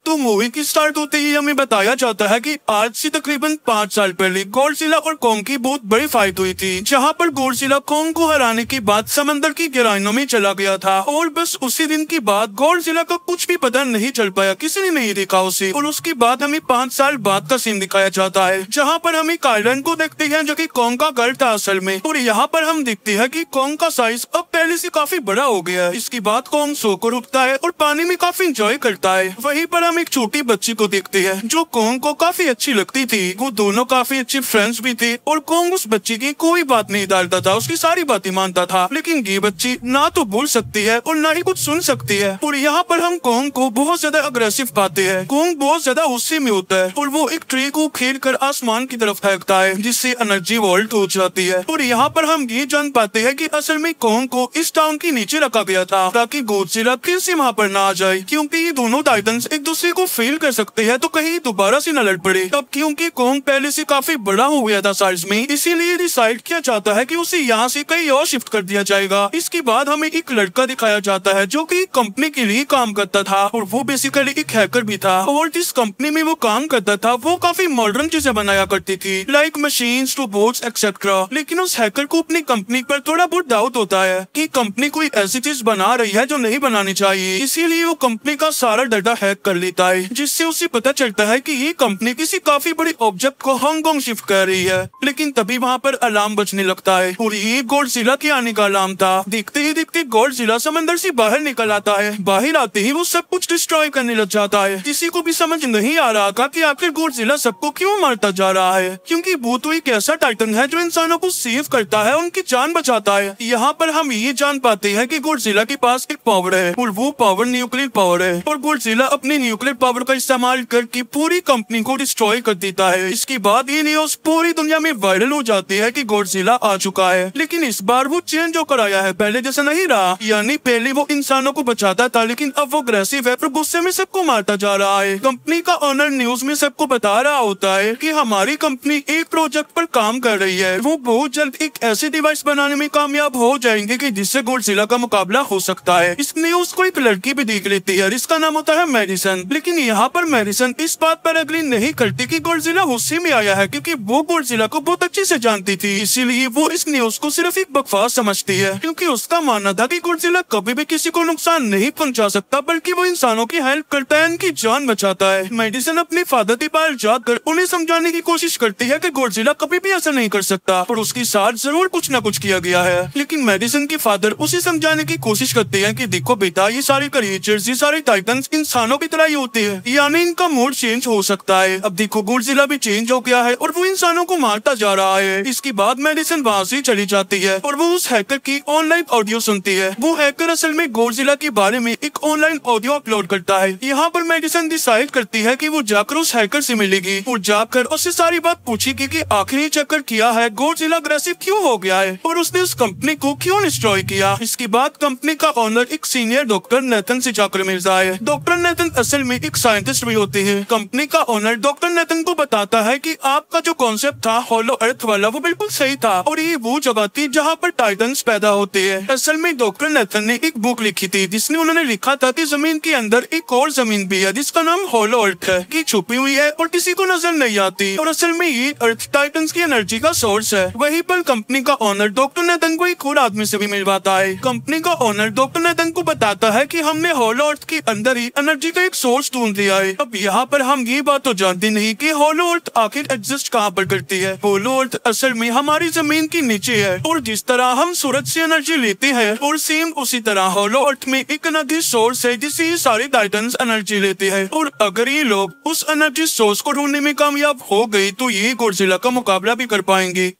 तो मूवी की स्टार्ट होते ही हमें बताया जाता है कि आज से तकरीबन 5 साल पहले गॉडजिला और कॉन्ग की बहुत बड़ी फाइट हुई थी, जहां पर गॉडजिला कॉन्ग को हराने के बाद समंदर की गहराइयों में चला गया था और बस उसी दिन के बाद गॉडजिला का कुछ भी पता नहीं चल पाया, किसी ने नहीं देखा उसे। और उसके बाद हमें 5 साल बाद का सीन दिखाया जाता है, जहाँ पर हम एक आइलैंड को देखते हैं जो कि कॉन्ग का घर था असल में। और यहाँ पर हम देखते हैं कि कॉन्ग का साइज अब पहले से काफी बड़ा हो गया है। इसके बाद कॉन्ग सोकर उठता है और पानी में काफी एंजॉय करता है। वहीं पर हम एक छोटी बच्ची को देखते हैं जो कॉन्ग को काफी अच्छी लगती थी। वो दोनों काफी अच्छे फ्रेंड्स भी थे और कॉन्ग उस बच्ची की कोई बात नहीं डालता था, उसकी सारी बातें मानता था। लेकिन ये बच्ची ना तो बोल सकती है और ना ही कुछ सुन सकती है। और यहाँ पर हम कॉन्ग को बहुत ज्यादा अग्रेसिव पाते हैं। कॉन्ग बहुत ज्यादा गुस्से में होता है और वो एक ट्री को खेल कर आसमान की तरफ फेंकता है, जिससे एनर्जी वॉल्ट हो जाती है। और यहाँ पर हम ये जान पाते हैं कि असल में कॉन्ग को इस टाउन के नीचे रखा गया था ताकि गॉडजिला फिर से वहाँ पर ना आ जाए, क्योंकि ये दोनों टाइटन्स एक दूसरे को फेल कर सकते हैं तो कहीं दोबारा से न लड़ पड़े। अब क्योंकि कॉन्ग पहले से काफी बड़ा हो गया था साइज में, इसीलिए डिसाइड किया जाता है कि उसे यहाँ से कहीं और शिफ्ट कर दिया जाएगा। इसके बाद हमें एक लड़का दिखाया जाता है जो कि कंपनी के लिए काम करता था और वो बेसिकली एक हैकर भी था। और जिस कंपनी में वो काम करता था वो काफी मॉडर्न चीजें बनाया करती थी, लाइक मशीन्स, रोबोट्स एक्सेट्रा। लेकिन उस हैकर को अपनी कंपनी पर थोड़ा बहुत डाउट होता है कि कंपनी कोई ऐसी चीज बना रही है जो नहीं बनानी चाहिए, इसीलिए वो कंपनी का सारा डाटा हैक कर लेता है, जिससे उसे पता चलता है कि ये कंपनी किसी काफी बड़ी ऑब्जेक्ट को हांगकांग शिफ्ट कर रही है। लेकिन तभी वहाँ पर अलार्म बजने लगता है और ये गॉडजिला के आने का अलार्म था। देखते ही देखते गॉडजिला समंदर से बाहर निकल आता है। बाहर आते ही वो सब कुछ डिस्ट्रॉय करने लग जाता है। किसी को भी समझ नहीं आ रहा था कि आखिर गॉडजिला सबको क्यों मारता जा रहा है, क्योंकि वो तो एक ऐसा टाइटन है जो इंसानों को सेव करता है, उनकी जान बचाता है। यहाँ पर हम ये जान पाते हैं कि गॉडजिला के पास एक पावर है और वो पावर न्यूक्लियर पावर है। और गॉडजिला अपने न्यूक्लियर पावर का इस्तेमाल करके पूरी कंपनी को डिस्ट्रॉय कर देता है। इसके बाद ये न्यूज पूरी दुनिया में वायरल हो जाती है कि गॉडजिला आ चुका है। लेकिन इस बार वो चेंज होकर आया है, पहले जैसा नहीं रहा। यानी पहले वो इंसानों को बचाता था, लेकिन अब वो अग्रेसिव है और गुस्से में सबको मारता जा रहा है। कंपनी का ओनर न्यूज में सबको बता रहा होता है कि हमारी कंपनी एक प्रोजेक्ट पर काम कर रही है। वो बहुत जल्द एक ऐसी डिवाइस बनाने में कामयाब हो जाएंगे कि जिससे गॉडजिला का मुकाबला हो सकता है। इस न्यूज को एक लड़की भी देख लेती है, इसका नाम होता है मेडिसन। लेकिन यहाँ पर मेडिसन इस बात पर एग्री नहीं करती कि गॉडजिला गुस्से में आया है, क्योंकि वो गॉडजिला को बहुत अच्छे से जानती थी। इसीलिए वो इस न्यूज को सिर्फ एक बकवास समझती है, क्योंकि उसका मानना था कि गॉडजिला कभी भी किसी को नुकसान नहीं पहुंचा सकता, बल्कि वो इंसानों की हेल्प करता है, उनकी जान बचाता है। मेडिसन अपने फादर के पास जाकर उन्हें समझाने की कोशिश करती है कि गॉडजिला कभी भी ऐसा नहीं कर सकता और उसके साथ जरूर कुछ न कुछ किया गया है। लेकिन मेडिसन के फादर उसे समझाने की कोशिश करते हैं कि देखो बेटा, ये सारे क्रिएचर्स, ये सारे टाइटन्स इंसानों की तरह ही होते हैं, यानी इनका मूड चेंज हो सकता है। अब देखो गॉडजिला भी चेंज हो गया है और वो इंसानों को मारता जा रहा है। इसके बाद मेडिसन वहाँ से चली जाती है और वो उस हैकर की ऑनलाइन ऑडियो सुनती है। वो हैकर असल में गॉडजिला के बारे में एक ऑनलाइन ऑडियो अपलोड करता है। यहाँ पर मेडिसन डिसाइड करती है कि वो जाकर उस हैकर से मिलेगी और जाकर उससे सारी बात पूछेगी कि आखिर ये चक्कर किया है, गॉडजिला अग्रेसिव क्यों हो गया है और उसने उस कंपनी को क्यों डिस्ट्रॉय किया। इसके बाद कंपनी का ओनर एक सीनियर डॉक्टर नेथन से जाकर मिलता है। डॉक्टर नेथन असल में एक साइंटिस्ट भी होते हैं। कंपनी का ओनर डॉक्टर नेथन को बताता है कि आपका जो कॉन्सेप्ट था हॉलो अर्थ वाला, वो बिल्कुल सही था और ये वो जगह थी जहाँ पर टाइटन्स पैदा होते हैं। असल में डॉक्टर नेथन ने एक बुक लिखी थी जिसने उन्होंने लिखा था कि जमीन के अंदर एक और जमीन भी है जिसका नाम हॉलो अर्थ है, कि छुपी हुई है और किसी को नजर नहीं आती और असल में ये अर्थ टाइटन्स की एनर्जी का सोर्स है। वहीं पर कंपनी का ओनर डॉक्टर नेथन को एक और आदमी से भी मिलवाता है। कंपनी का ओनर डॉक्टर नेथन को बताता है कि हमने हॉलो अर्थ के अंदर ही एनर्जी का एक सोर्स ढूंढ लिया है। अब यहाँ पर हम ये बात तो जानते नहीं कि हॉलो अर्थ आखिर एग्जिस्ट कहाँ पर करती है। हॉलो अर्थ असल में हमारी जमीन के नीचे है और जिस तरह हम सूरज से एनर्जी लेते हैं और सेम उसी तरह हॉलो अर्थ में एक एनर्जी सोर्स है जिससे ये सारे टाइटन्स एनर्जी लेते हैं। और अगर ये लोग उस एनर्जी सोर्स को ढूंढने में कामयाब हो गए तो ये गॉडजिला का मुकाबला भी कर पाएंगे।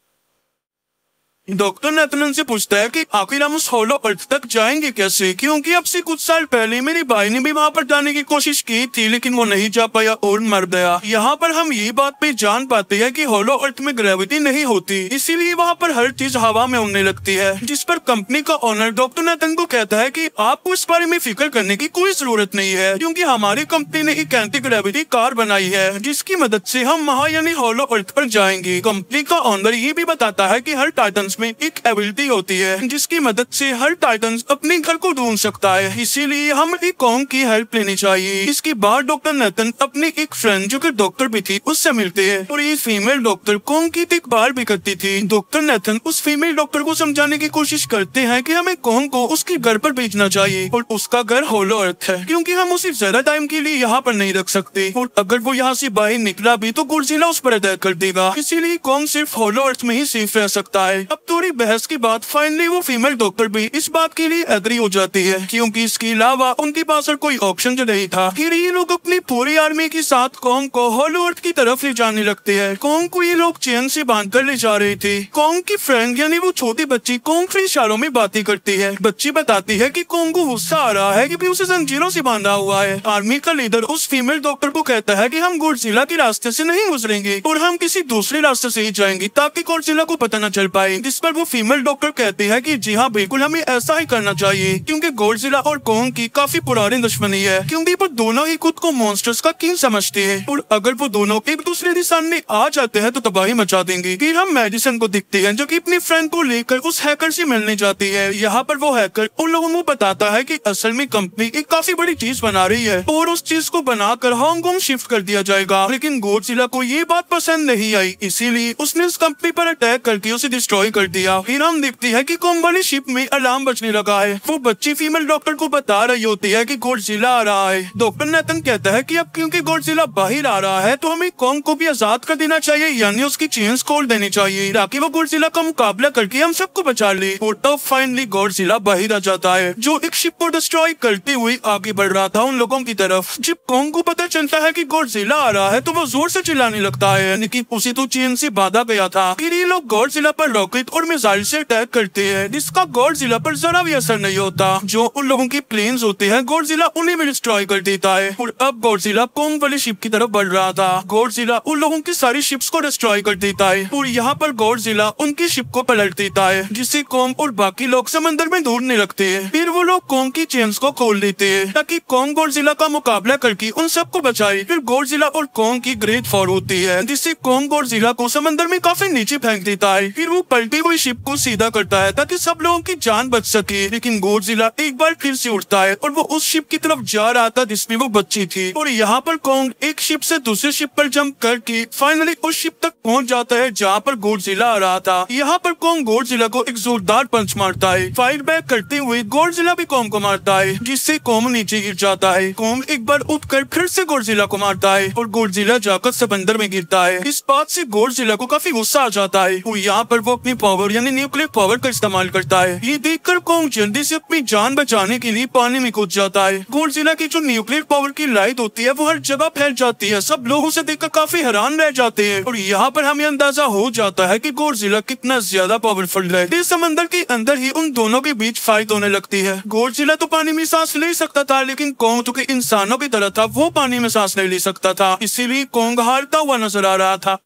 डॉक्टर नेथन से पूछता है कि आखिर हम उस हॉलो अर्थ तक जाएंगे कैसे, क्योंकि अब से कुछ साल पहले मेरे भाई ने भी वहाँ पर जाने की कोशिश की थी लेकिन वो नहीं जा पाया और मर गया। यहाँ पर हम ये बात पे जान पाते हैं कि हॉलो अर्थ में ग्रेविटी नहीं होती, इसीलिए वहाँ पर हर चीज हवा में उड़ने लगती है। जिस पर कंपनी का ओनर डॉक्टर नेथन को कहता है कि आपको इस बारे में फिक्र करने की कोई जरूरत नहीं है, क्योंकि हमारी कंपनी ने एक एंटी ग्रेविटी कार बनाई है जिसकी मदद से हम वहाँ यानी हॉलो अर्थ पर जाएंगे। कंपनी का ओनर ये भी बताता है कि हर टाइटन्स में एक एबिलिटी होती है जिसकी मदद से हर टाइटन अपने घर को ढूंढ सकता है, इसीलिए हमें कॉन्ग की हेल्प लेनी चाहिए। इसके बाद डॉक्टर नेथन अपनी एक फ्रेंड जो कि डॉक्टर भी थी उससे मिलते हैं और ये फीमेल डॉक्टर कॉन्ग की देखभाल भी करती थी। डॉक्टर नेथन उस फीमेल डॉक्टर को समझाने की कोशिश करते हैं कि हमें कॉन्ग को उसके घर पर भेजना चाहिए और उसका घर होलो अर्थ है क्योंकि हम उसे ज्यादा टाइम के लिए यहाँ पर नहीं रख सकते और अगर वो यहाँ से बाहर निकला भी तो गॉडजिला उस पर अटैक कर देगा, इसीलिए कॉन्ग सिर्फ होलो अर्थ में ही सेफ रह सकता है। अब थोड़ी बहस के बाद फाइनली वो फीमेल डॉक्टर भी इस बात के लिए एग्री हो जाती है क्योंकि इसके अलावा उनके पास और कोई ऑप्शन जो नहीं था। फिर ये लोग अपनी पूरी आर्मी के साथ कॉन्ग को होलो अर्थ की तरफ ले जाने लगते हैं। कॉन्ग को ये लोग चेन से बांध कर ले जा रहे थे। कॉन्ग की फ्रेंड यानी वो छोटी बच्ची कॉन्ग के इशारों में बातें करती है। बच्ची बताती है कि कॉन्ग को गुस्सा आ रहा है कि उसे जंजीरों से बांधा हुआ है। आर्मी का लीडर उस फीमेल डॉक्टर को कहता है कि हम गॉडजिला के रास्ते से नहीं गुजरेंगे और हम किसी दूसरे रास्ते से ही जाएंगे ताकि गॉडजिला को पता न चल पाए। जिस पर वो फीमेल डॉक्टर कहती है कि जी हाँ बिल्कुल हमें ऐसा ही करना चाहिए क्योंकि गॉडजिला और कॉन्ग की काफी पुरानी दुश्मनी है क्योंकि वो दोनों ही खुद को मॉन्स्टर्स का किंग समझते हैं और अगर वो दोनों एक दूसरे के सामने आ जाते हैं तो तबाही मचा देंगे। फिर हम मेडिसन को दिखते हैं जो कि अपनी फ्रेंड को लेकर उस हैकर से मिलने जाती है। यहाँ पर वो हैकर उन लोगों को बताता है कि असल में कंपनी एक काफी बड़ी चीज बना रही है और उस चीज को बनाकर हांगकांग शिफ्ट कर दिया जाएगा, लेकिन गॉडजिला को ये बात पसंद नहीं आई इसीलिए उसने उस कंपनी पर अटैक करके उसे डिस्ट्रॉय कर दिया। फिर हम देखते हैं कि कॉन्ग वाली शिप में अलार्म बजने लगा है। वो बच्ची फीमेल डॉक्टर को बता रही होती है कि गॉडजिला आ रहा है। डॉक्टर नेथन कहता है कि अब क्योंकि गॉडजिला बाहर आ रहा है तो हमें कॉन्ग को भी आजाद कर देना चाहिए यानी उसकी चेन्स खोल देनी चाहिए ताकि वो गॉडजिला का मुकाबला करके हम सबको बचा ले। और तब फाइनली गॉडजिला बाहर आ जाता है जो एक शिप को डिस्ट्रॉय करते हुए आगे बढ़ रहा था उन लोगों की तरफ। जब कॉन्ग को पता चलता है कि गॉडजिला आ रहा है तो वो जोर से चिल्लाने लगता है लेकिन उसे तो चेन से बांधा गया था। फिर ये लोग गॉडजिला पर रॉकेट और मिसाइल से अटैक करते हैं जिसका गॉडजिला पर जरा भी असर नहीं होता। जो उन लोगों के प्लेन्स होते हैं गॉडजिला उन्हें भी डिस्ट्रॉय कर देता है और अब गॉडजिला कॉन्ग वाली शिप की तरफ बढ़ रहा था। गॉडजिला उन लोगों की सारी शिप्स को डिस्ट्रॉय कर देता है और यहाँ पर गॉडजिला उनकी शिप को पलट देता है जिससे कॉन्ग और बाकी लोग समंदर में ढूंढने लगते हैं। फिर वो लोग कॉन्ग की चेन्स को खोल देते हैं ताकि कॉन्ग गॉडजिला का मुकाबला करके उन सबको बचाए। फिर गॉडजिला और कॉन्ग की ग्रेट फॉर होती है जिससे कॉन्ग गॉडजिला को समंदर में काफी नीचे फेंक देता है। फिर वो पलटी हुई शिप को सीधा करता है ताकि सब लोगों की जान बच सके, लेकिन गॉडजिला एक बार फिर से उठता है और वो उस शिप की तरफ जा रहा था जिसमें वो बच्ची थी। और यहाँ पर कॉन्ग एक शिप से दूसरी शिप पर जंप करके फाइनली उस शिप तक पहुँच जाता है जहाँ पर गॉडजिला आ रहा था। यहाँ पर कॉन्ग गॉडजिला को एक जोरदार पंच मारता है। फाइट बैक करते हुए गॉडजिला भी कॉन्ग को मारता है जिससे कॉन्ग नीचे गिर जाता है। कॉन्ग एक बार उठकर फिर से गॉडजिला को मारता है और गॉडजिला जाकर समंदर में गिरता है। इस बात से गॉडजिला को काफी गुस्सा आ जाता है और यहाँ पर वो अपनी पावर यानी न्यूक्लियर पावर का इस्तेमाल करता है। ये देखकर कॉन्ग जल्दी से अपनी जान बचाने के लिए पानी में कूद जाता है। गॉडजिला की जो न्यूक्लियर पावर की लाइट होती है वो हर जगह फैल जाती है। सब लोग उसे देखकर काफी हैरान रह जाते हैं और यहाँ पर हमें अंदाजा हो जाता है कि गॉडजिला कितना ज्यादा पावरफुल है। इस समंदर के अंदर ही उन दोनों के बीच फाइट होने लगती है। गॉडजिला तो पानी में सांस ले सकता था लेकिन कॉन्ग तो इंसानों की तरह था, वो पानी में सांस नहीं ले सकता था, इसीलिए कॉन्ग हारता हुआ नजर आ रहा था।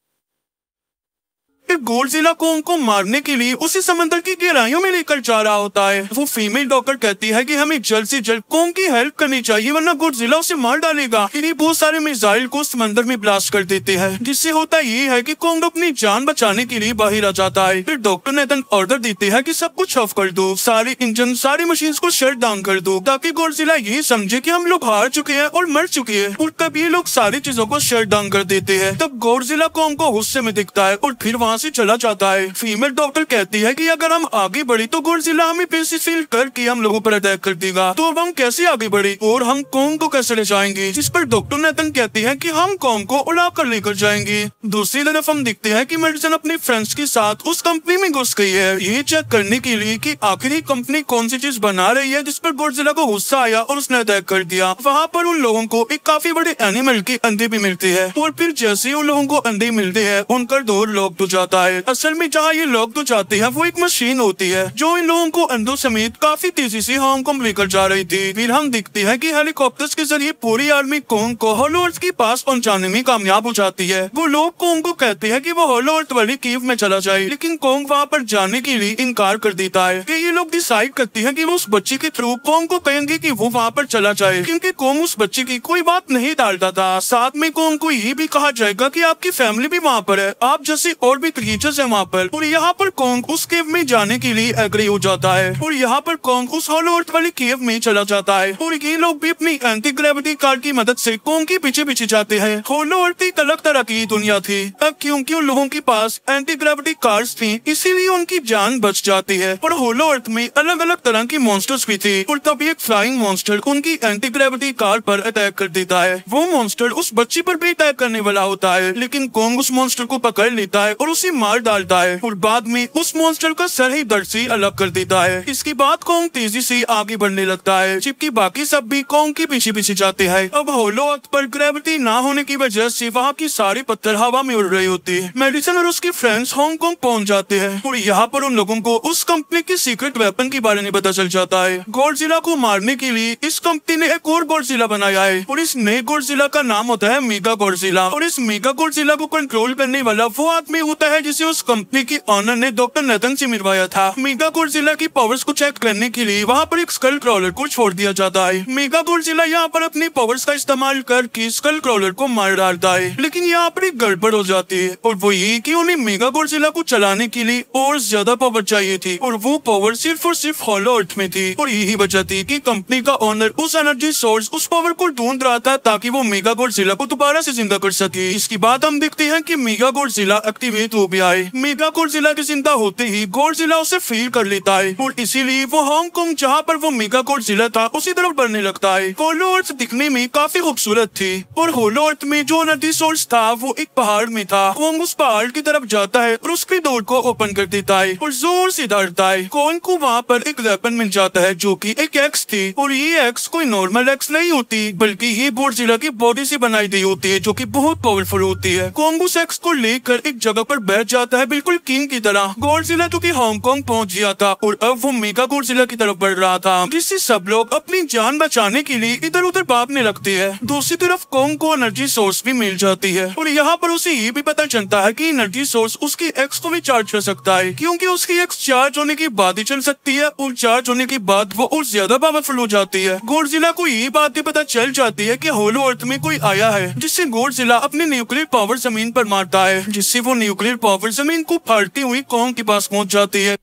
फिर गॉडजिला कॉन्ग को मारने के लिए उसे समंदर की गहराइयों में लेकर जा रहा होता है। वो फीमेल डॉक्टर कहती है कि हमें जल्द से जल्द कॉन्ग की हेल्प करनी चाहिए वरना गॉडजिला उसे मार डालेगा। फिर ये बहुत सारे मिसाइल को समंदर में ब्लास्ट कर देते हैं जिससे होता ये है कि कॉन्ग अपनी जान बचाने के लिए बाहर आ जाता है। फिर डॉक्टर नेथन ऑर्डर देते हैं कि सब कुछ ऑफ कर दो, सारे इंजन सारी मशीन को शट डाउन कर दो ताकि गॉडजिला ये समझे कि हम लोग हार चुके हैं और मर चुके हैं। और तब ये लोग सारी चीजों को शट डाउन कर देते हैं। तब गॉडजिला कॉन्ग को गुस्से में दिखता है और फिर वहाँ से चला जाता है। फीमेल डॉक्टर कहती है कि अगर हम आगे बढ़े तो गॉडजिला हमें पेशी फील करके हम लोगों पर अटैक कर देगा, तो अब हम कैसे आगे बढ़े और हम कॉन्ग को कैसे ले जाएंगे। जिस पर डॉक्टर नेथन कहती है कि हम कॉन्ग को उड़ा कर लेकर जाएंगे। दूसरी तरफ हम देखते हैं कि मेडिसन अपने फ्रेंड्स के साथ उस कंपनी में घुस गई है ये चेक करने के लिए कि आखिर कंपनी कौन सी चीज बना रही है। जिस पर गॉडजिला को गुस्सा आया और उसने अटैक कर दिया। वहाँ पर उन लोगों को एक काफी बड़े एनिमल के अंडे भी मिलते हैं और फिर जैसे ही उन लोगों को अंडे मिलते हैं उनका डोर लॉक हो जाता है। असल में जहाँ ये लॉक हो जाते हैं वो एक मशीन होती है जो इन लोगों को अंडों समेत काफी तेजी से हांगकांग लेकर जा रही थी। फिर हम देखते हैं कि हेलीकॉप्टर्स के जरिए पूरी आर्मी कॉन्ग को होलो अर्थ के पास पहुंचाने में कामयाब हो जाती है। वो लोग कॉन्ग को कहते हैं कि वो होलो अर्थ वाली केव में चला जाए, लेकिन कॉन्ग वहाँ पर जाने के लिए इनकार कर देता है। कि ये लोग डिसाइड करते हैं कि वो उस बच्ची के थ्रू कॉन्ग को कहेंगे कि वो वहाँ पर चला जाए, क्योंकि कॉन्ग उस बच्ची की कोई बात नहीं टालता था। साथ में कॉन्ग को ये भी कहा जाएगा कि आपकी फैमिली भी वहाँ पर है, आप जैसे और भी क्रीचर्स है वहाँ पर। और यहाँ पर कॉन्ग उस केव में जाने के लिए एग्री हो जाता है और यहाँ पर कॉन्ग उस हॉलो अर्थ वाली केव में चला जाता है और ये लोग भी अपनी एंटी ग्रेविटी कार की मदद से कॉन्ग के पीछे पीछे जाते हैं। हॉलो अर्थ एक अलग तरह की दुनिया थी। अब क्योंकि उन लोगों के पास एंटी ग्रेविटी कार्स थी इसीलिए उनकी जान बच जाती है। और हॉलो अर्थ में अलग अलग तरह की मॉन्स्टर्स भी थी और तभी एक फ्लाइंग मॉन्स्टर उनकी एंटी ग्रेविटी कार पर अटैक कर देता है। वो मॉन्स्टर उस बच्ची पर भी अटैक करने वाला होता है लेकिन कॉन्ग उस मॉन्स्टर को पकड़ लेता है और उसे मार डालता है और बाद में उस मॉन्स्टर का सर ही दर्द से अलग कर देता है। इसके बाद कॉन्ग तेजी से आगे बढ़ने लगता है जबकि बाकी सब भी कॉन्ग के पीछे पीछे जाते हैं। अब हॉलो अर्थ पर ग्रेविटी ना होने की वजह से वहाँ की सारी पत्थर हवा में उड़ रही होती है। मेडिसन और उसके फ्रेंड्स हांगकांग पहुँच जाते हैं और यहाँ पर उन लोगों को उस कंपनी की सीक्रेट वेपन के बारे में पता चल जाता है। गॉडजिला को मारने के लिए इस कंपनी ने एक और गॉडजिला बनाया है और इस नए गॉडजिला का नाम होता है मेगा गॉडजिला। और इस मेगा गॉडजिला को कंट्रोल करने वाला वो आदमी होता है जिसे उस कंपनी की ऑनर ने डॉक्टर नेथन से मिलवाया था। मेगा गॉडजिला की पावर्स को चेक करने के लिए वहाँ पर एक स्कल क्रॉलर को छोड़ दिया जाता है। मेगा गॉडजिला यहाँ पर अपनी पावर्स का इस्तेमाल करके स्कल क्रॉलर को मार डालता है लेकिन यहाँ पर एक गड़बड़ हो जाती है और वो ये कि उन्हें मेगा गॉडजिला को चलाने के लिए और ज्यादा पावर चाहिए थी और वो पावर सिर्फ और सिर्फ हॉलो अर्थ में थी। और यही वजह थी कि कंपनी का ओनर उस एनर्जी सोर्स उस पावर को ढूंढ रहा था ताकि वो मेगा गॉडजिला को दोबारा से जिंदा कर सके। इसके बाद हम देखते हैं कि मेगा गॉडजिला एक्टिवेट हो गया है। मेगा गॉडजिला के जिंदा होते ही गॉडजिला उसे फील कर लेता है और इसीलिए वो हांगकांग जहाँ पर वो मेगा गॉडजिला था उसी तरफ बढ़ने लगता है। हॉलो अर्थ दिखने में काफी खूबसूरत थी और हॉलो अर्थ में जो एनर्जी सोर्स था वो एक पहाड़ में था। कॉन्ग उस पहाड़ की तरफ जाता है और उसकी डोर को ओपन कर देता है और जोर से दौड़ता है। कॉन्ग को वहाँ पर एक वेपन मिल जाता है जो कि एक एक्स थी और ये एक्स कोई नॉर्मल एक्स नहीं होती बल्कि ये गॉडजिला की बॉडी से बनाई गई होती है जो कि बहुत पावरफुल होती है। कॉन्ग उस एक्स को लेकर एक जगह पर बैठ जाता है बिल्कुल किंग की तरह। गॉडजिला जो कि हांगकांग पहुंच गया था और अब वो मेगा गॉडजिला की तरफ बढ़ रहा था जिससे सब लोग अपनी जान बचाने के लिए इधर उधर भागने लगते हैं। दूसरी तरफ कॉन्ग को एनर्जी सोर्स भी मिल जाती है और यहाँ पर उसे ये भी पता चलता है कि एनर्जी सोर्स उसकी एक्स को भी चार्ज कर सकता है क्योंकि उसकी एक्स चार्ज होने के बाद ही चल सकती है और चार्ज होने के बाद वो और ज्यादा पावरफुल हो जाती है। गॉडजिला को ये बात भी पता चल जाती है कि हॉलो अर्थ में कोई आया है जिससे गॉडजिला अपने न्यूक्लियर पावर जमीन पर मारता है जिससे वो न्यूक्लियर पावर जमीन को फाड़ती हुई कॉन्ग के पास पहुंच जाती है।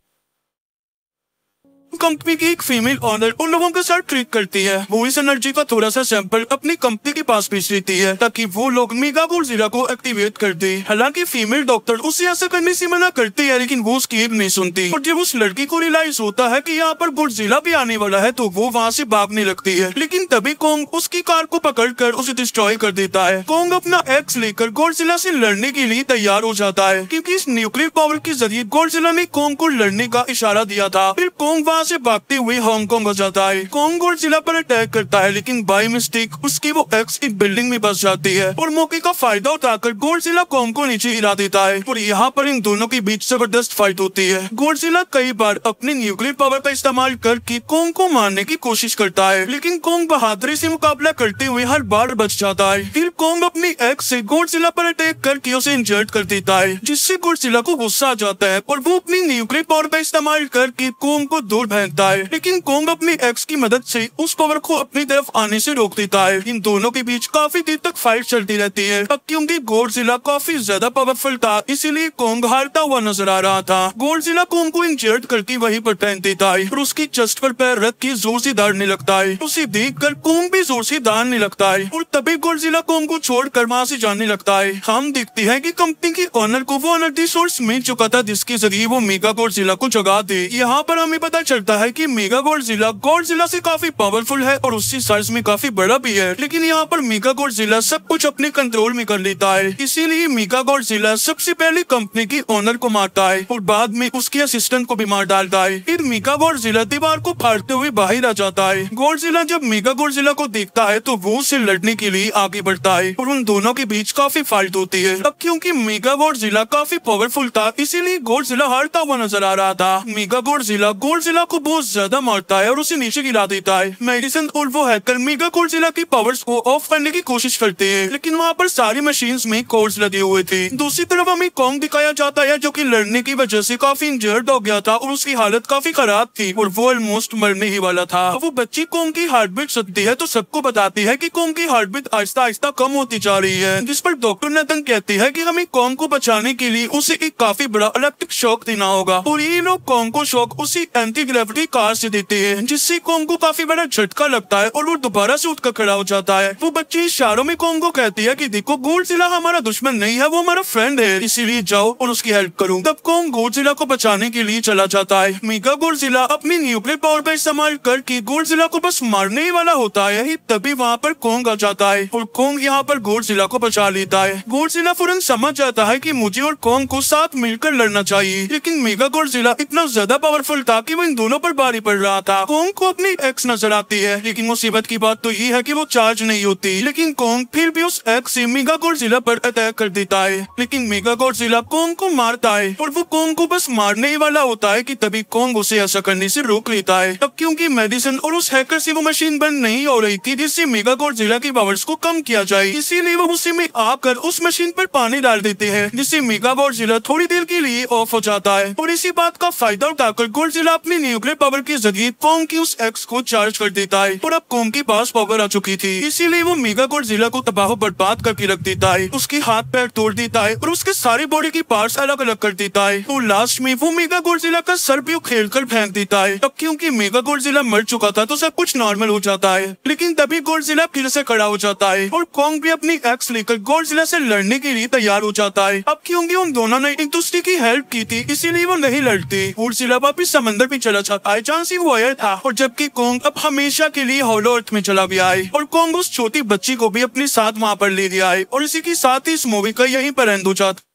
कंपनी की एक फीमेल ऑनर उन लोगों के साथ ट्रीट करती है। वो इस एनर्जी का थोड़ा सा सैंपल अपनी कंपनी के पास भेज देती है ताकि वो लोग मेगा गॉडजिला को एक्टिवेट कर दे। हालांकि फीमेल डॉक्टर उसे ऐसा करने से मना करती है लेकिन वो उसकी नहीं सुनती और जब उस लड़की को रियलाइज होता है कि यहाँ पर गॉडजिला भी आने वाला है तो वो वहाँ से भागने लगती है लेकिन तभी कॉन्ग उसकी कार को पकड़कर उसे डिस्ट्रॉय कर देता है। कॉन्ग अपना एक्स लेकर गॉडजिला से लड़ने के लिए तैयार हो जाता है क्योंकि इस न्यूक्लियर पावर के जरिए गॉडजिला ने कॉन्ग को लड़ने का इशारा दिया था। फिर कॉन्ग वहाँ से भागते हुए हांगकांग हो जाता है। कॉन्ग गॉडजिला पर अटैक करता है लेकिन बाय मिस्टेक उसकी वो एक्स एक बिल्डिंग में बस जाती है और मौके का फायदा उठाकर गॉडजिला कॉन्ग को नीचे गिरा देता है और यहाँ पर इन दोनों के बीच जबरदस्त फाइट होती है। गॉडजिला कई बार अपनी न्यूक्लियर पावर का इस्तेमाल करके कॉन्ग को मारने की कोशिश करता है लेकिन कॉन्ग बहादुरी से मुकाबला करते हुए हर बार बच जाता है। फिर कॉन्ग अपनी एक्स से गॉडजिला पर अटैक करके उसे इंजर्ड कर देता है जिससे गॉडजिला को गुस्सा आ जाता है और वो अपनी न्यूक्लियर पावर का इस्तेमाल करके कॉन्ग को दूर फेंकता है लेकिन कॉन्ग अपनी एक्स की मदद से उस पावर को अपनी तरफ आने से रोक देता है। इन दोनों के बीच काफी देर तक फाइट चलती रहती है। अब क्योंकि गॉडजिला काफी ज्यादा पावरफुल था इसीलिए कॉन्ग हारता हुआ नजर आ रहा था। गॉडजिला कॉन्ग को इंजर्ड करके वहीं पर फेंक देता है और उसकी चेस्ट पर पैर रख के जोर से दौड़ने लगता है। उसे देखकर कॉन्ग भी जोर से दौड़ने लगता है और तभी गॉडजिला कॉन्ग को छोड़कर वहाँ से जाने लगता है। हम देखते हैं कि कंपनी के ओनर को वो एनर्जी सोर्स मिल चुका था जिसके जरिए वो मेगा गॉडजिला को जगा दे। यहाँ पर हमें पता चलता है कि मेगा गॉडजिला से काफी पावरफुल है और उसकी साइज में काफी बड़ा भी है लेकिन यहाँ पर मेगा गॉडजिला सब कुछ अपने कंट्रोल में कर लेता है। इसीलिए मेगा गॉडजिला सबसे पहले कंपनी की ओनर को मारता है और बाद में उसके असिस्टेंट को भी मार डालता है। फिर मेगा गॉडजिला दीवार को फाड़ते हुए बाहर आ जाता है। गॉडजिला जब मेगा गॉडजिला को देखता है तो वो उससे लड़ने के लिए आगे बढ़ता है और उन दोनों के बीच काफी फाइट होती है। अब क्योंकि मेगा गॉडजिला काफी पावरफुल था इसीलिए गॉडजिला हारता हुआ नजर आ रहा था। मेगा गॉडजिला को बहुत ज्यादा मारता है और उसे नीचे गिरा देता है। मेडिसन और वो हैकर मेगा गॉडजिला की पावर्स को ऑफ करने की कोशिश करते हैं लेकिन वहाँ पर सारी मशीन्स में कोड्स लगे हुए थे। दूसरी तरफ हमें कॉन्ग दिखाया जाता है जो कि लड़ने की वजह से काफी इंजर्ड हो गया था और उसकी हालत काफी खराब थी और वो ऑलमोस्ट मरने ही वाला था। वो बच्ची कॉन्ग की हार्ट बीट सुनती है तो सबको बताती है कि कॉन्ग की हार्ट बीट आहिस्ता आहिस्ता कम कम होती जा रही है, जिस पर डॉक्टर नेथन कहती है कि हमें कॉन्ग को बचाने के लिए उसे एक काफी बड़ा इलेक्ट्रिक शॉक देना होगा और ये लोग कॉन्ग को शॉक उसी एंटी ग्रेविटी कार से देते हैं, जिससे कॉन्ग को काफी बड़ा झटका लगता है और वो दोबारा से उठकर खड़ा हो जाता है। वो बच्ची इशारों में कॉन्ग को कहती है कि देखो, गोडजिला हमारा दुश्मन नहीं है, वो हमारा फ्रेंड है, इसीलिए जाओ और उसकी हेल्प करो। तब कॉन्ग गोडजिला को बचाने के लिए चला जाता है। मेगा गोडजिला अपनी न्यूक्लियर पावर का इस्तेमाल करके गोडजिला को बस मारने ही वाला होता है, तभी वहाँ पर कॉन्ग आ जाता है और कॉन्ग यहाँ पर गोडजिला को बचा लेता है। गोडजिला फौरन समझ जाता है कि मुझे और कॉन्ग को साथ मिलकर लड़ना चाहिए, लेकिन मेगा गोडजिला इतना ज्यादा पावरफुल था कि वो इन दोनों पर भारी पड़ रहा था। कॉन्ग को अपनी एक्स नजर आती है, लेकिन मुसीबत की बात तो ये है कि वो चार्ज नहीं होती, लेकिन कॉन्ग फिर भी उस एक्स से मेगा गोडजिला पर अटैक कर देता है। लेकिन मेगा गोडजिला कॉन्ग को मारता है और वो कॉन्ग को बस मारने ही वाला होता है कि तभी कॉन्ग उसे ऐसा करने से रोक लेता है। अब क्योंकि मेडिसिन और उस हैकर से वो मशीन बंद नहीं हो रही थी जिससे मेगा गोडजिला की पावर्स को कम किया जाए, इसीलिए वो उसी में आकर उस मशीन पर पानी डाल देते हैं, जिससे मेगा गोडजिला थोड़ी देर के लिए ऑफ हो जाता है। और इसी बात का फायदा उठाकर गोडजिला अपनी न्यूक्लियर पावर के जरिए कॉन्ग की उस एक्स को चार्ज कर देता है और अब कॉन्ग के पास पावर आ चुकी थी, इसीलिए वो मेगा गोडजिला को तबाह बर्बाद करके रख देता है, उसके हाथ पैर तोड़ देता है और उसके सारे बॉडी की पार्ट्स अलग अलग कर देता है और लास्ट में वो मेगा गोडजिला का सर भी उखेड़ कर फेंक देता है। अब क्योंकि मेगा गोडजिला मर चुका था तो सब कुछ नॉर्मल हो जाता है, लेकिन तभी गोडजिला फिर से खड़ा हो जाता है और कॉन्ग भी अपनी एक्स लेकर गोडजिला से लड़ने के लिए तैयार हो जाता है। अब क्योंकि उन दोनों ने एक दूसरे की हेल्प की थी, इसीलिए वो नहीं लड़ते। गोडजिला वापिस समंदर में चला जाता है जहाँ से वो आया था, और जबकि कॉन्ग अब हमेशा के लिए होलो अर्थ में चला गया है और कॉन्ग उस छोटी बच्ची को भी अपने साथ वहाँ पर ले गया है। और इसी के साथ ही इस मूवी का यहीं पर एंड हो जाता है।